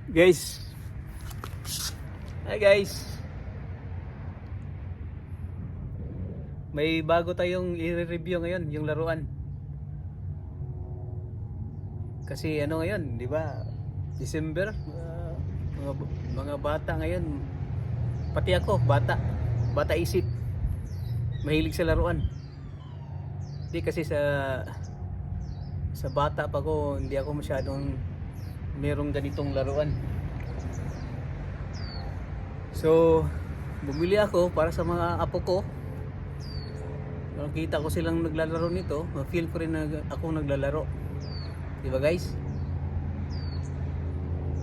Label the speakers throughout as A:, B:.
A: Guys. Hi guys. May bago tayong i-review ngayon, yung laruan. Kasi ano ngayon, 'di ba? December, mga bata ngayon, pati ako, bata isip. Mahilig sa laruan. Hindi kasi sa bata pa ko, hindi ako masyadong merong ganitong laruan. So, bumili ako para sa mga apo ko. Nakita ko silang naglalaro nito, feel ko rin na ako naglalaro. Di ba guys?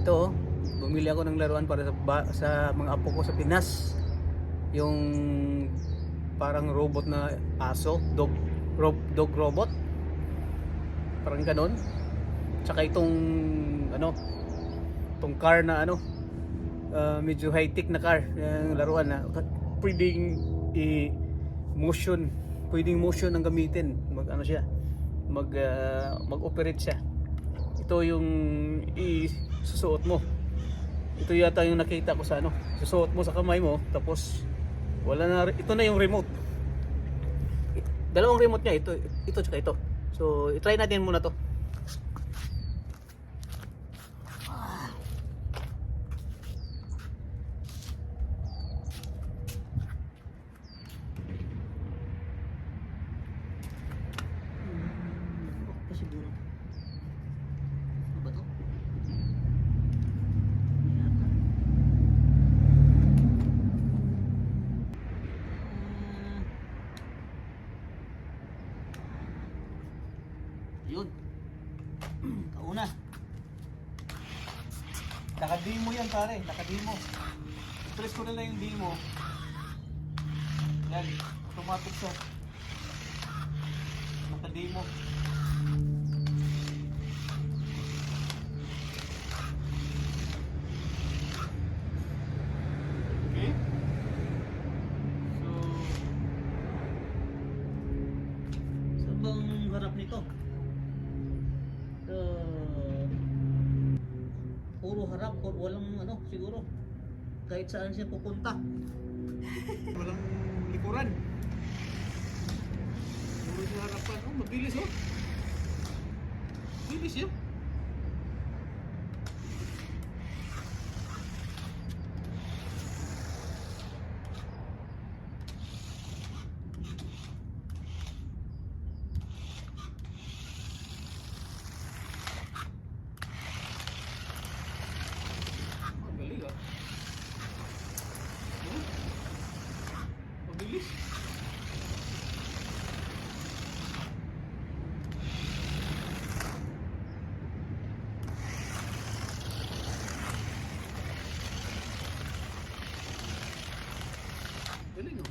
A: Ito, bumili ako ng laruan para sa mga apo ko sa Pinas. Yung parang robot na aso, dog robot. Parang ganon. Tsaka itong itong car na medyo high-tech na car, yung laruan na pwedeng motion ang gamitin, mag-operate siya. Ito yung isusuot mo. Ito yata yung nakita ko sa susuot mo sa kamay mo, tapos ito na yung remote. Dalawang remote niya, ito tsaka ito. So, i-try natin muna to.
B: Siguro. Ano ba to? Yun. Kauna.
A: Naka-demo yan pare, naka-demo. Press ko na lang yung demo. Yan, automatic siya. Naka-demo. Okay.
B: Saan bang harap nito? Puro harap, walang siguro. Kahit saan siya pupunta.
A: Walang likuran. Puro sa harapan. Oh, mabilis oh. Mabilis yun. Magaling ah. Oh, mabilis. Galing oh.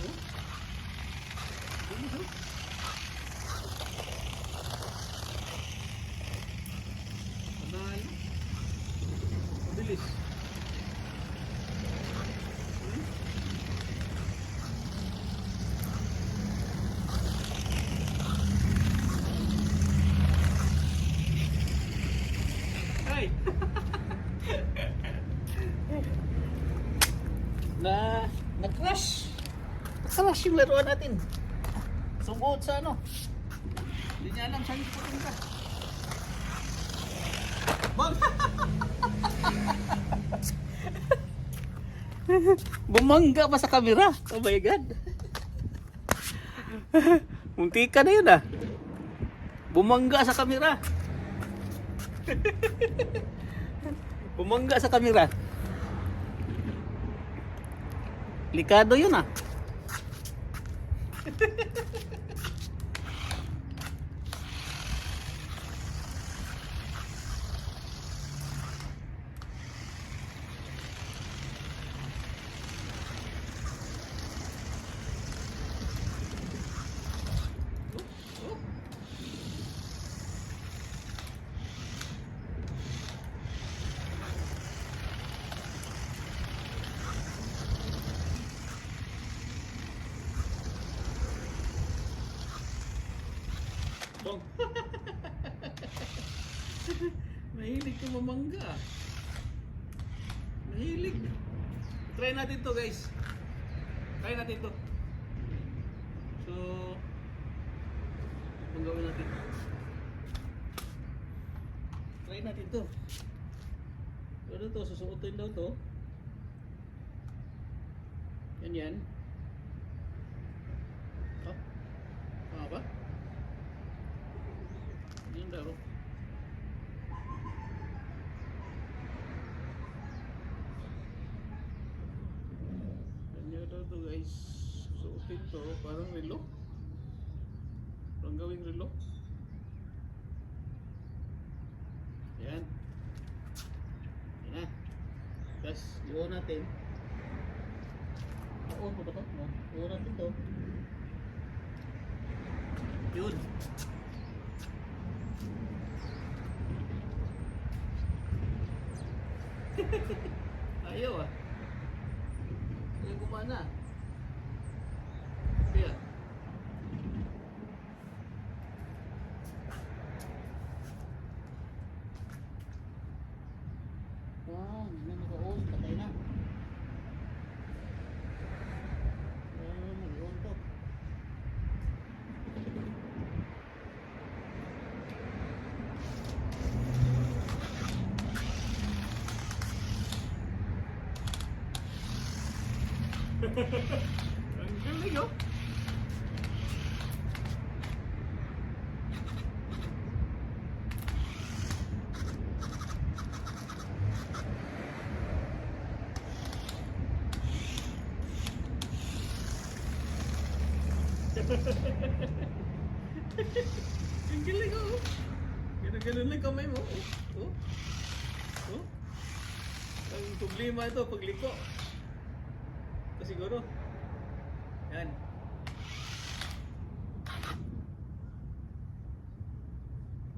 A: Oh. Galing oh. Panalo. Mabilis. Hmm? Ay! Nag-crash. Nag-crash yung laruan natin. Sugod sa hindi niya alam saan pupunta. Bang! Bumangga pa sa camera. Oh my god. Munti ka na yun ah. Bumangga sa camera. Bumangga sa camera. Likado yun ah. Bong. Mahilig ka mamangga. Mahilig. Try natin to guys. Try natin to. So, anong gawin natin? Try natin to. Ano to? Susuotin daw to. Yan. Oh. Tama ba? Yan daw. Ganyan daw to guys. Susuotin to. Parang relo. Parang gawing relo. Yan. Yan na. Tapos, i-on natin.
B: On pa ba to? No? On natin to.
A: Yun. Ayaw ah. Ayaw gumana. Kaya.
B: Hindi naka-on. Patay na. Mag-on to.
A: Ang galing oh. Ang galing oh. Ganun lang kamay mo. Oh. Oh. Ang problema ito pagliko. Ito siguro. Yan.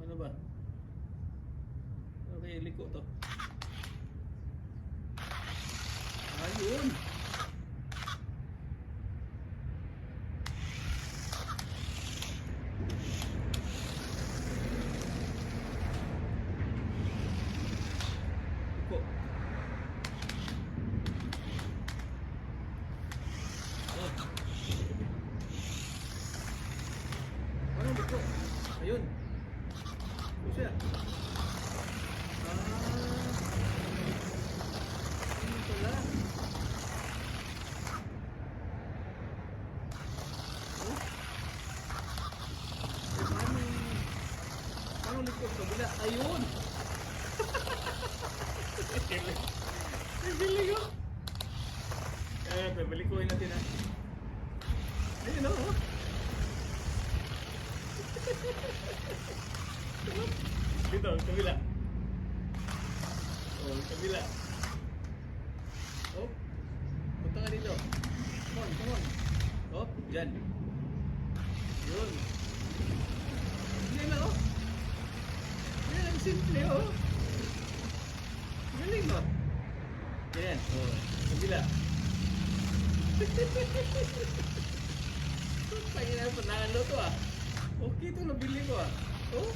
A: Ano ba? Okay, liko to. Ayun. Liko. Ano liko? Ayun. Ano siya? Ano pala? Oh? Paano liko sa kabila? Ayun! Ang galing oh! Balikuhin natin ha. Ayun oh! Dito, kabila. Oh, kabila. Oh. Punta ka dito. Come on. Oh, dyan. Yun. Yan na oh. Yan ang simple oh. Galing oh. Yan. Oh, kabila. Pagin na panalo to ah. Okay ito, nabili ko ah. Oh.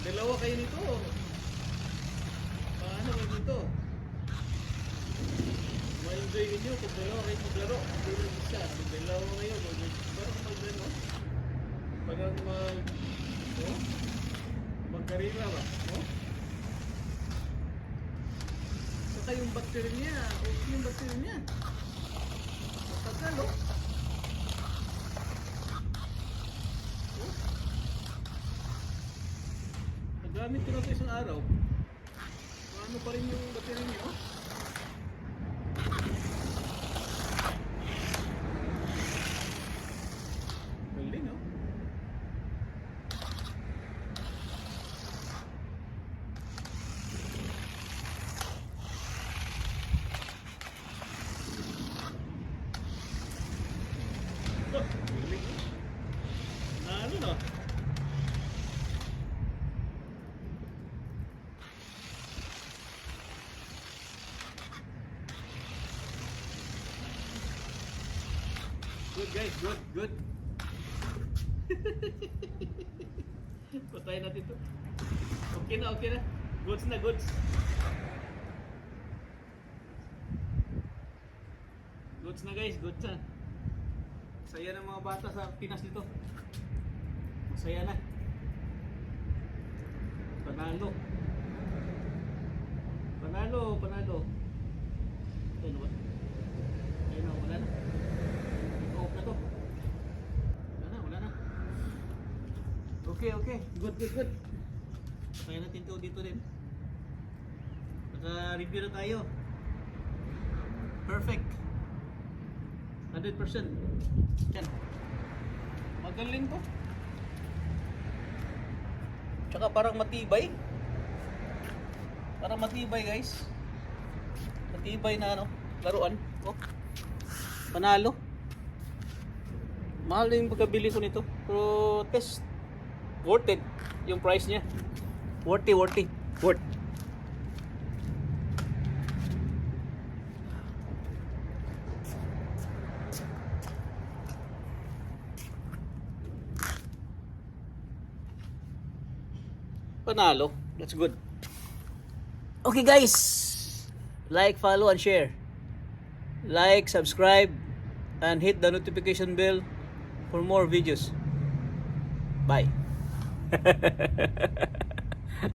A: Dalawa kayo nito. Paano kayo dito? Ma-enjoy ninyo kung dalawa kayo maglaro. Hindi lang isa. Kung dalawa kayo, parang maglaro. Parang oh? Magkarira ba? Oh? Saka yung battery niya. Okay yung battery niya. Matagal oh. Nagamit ko na ito isang araw. Ano pa rin yung battery niyo? Galing no? Galing no? Ano no? Good guys, good, good. Patayin natin to. Okay na, okay na. Goods na, goods. Goods na guys, goods na. Saya ng mga bata sa Pinas dito. Masaya na. Panalo. Panalo, panalo. Ayun ba? Ayun na, wala na. Off na to. Wala na, wala na. Okay, okay. Good, good, good. Kaya natin to dito din. Naka-review na tayo. Perfect. 100%. Yan. Magaling to. Tsaka parang matibay. Parang matibay guys. Matibay na ano, laruan. Oh. Panalo. Mahal na yung pagkabili ko nito. Pero test. Worth it. Yung price niya. Worthy, worthy. Worth. Panalo. That's good. Okay guys. Like, follow, and share. Like, subscribe, and hit the notification bell for more videos. Bye.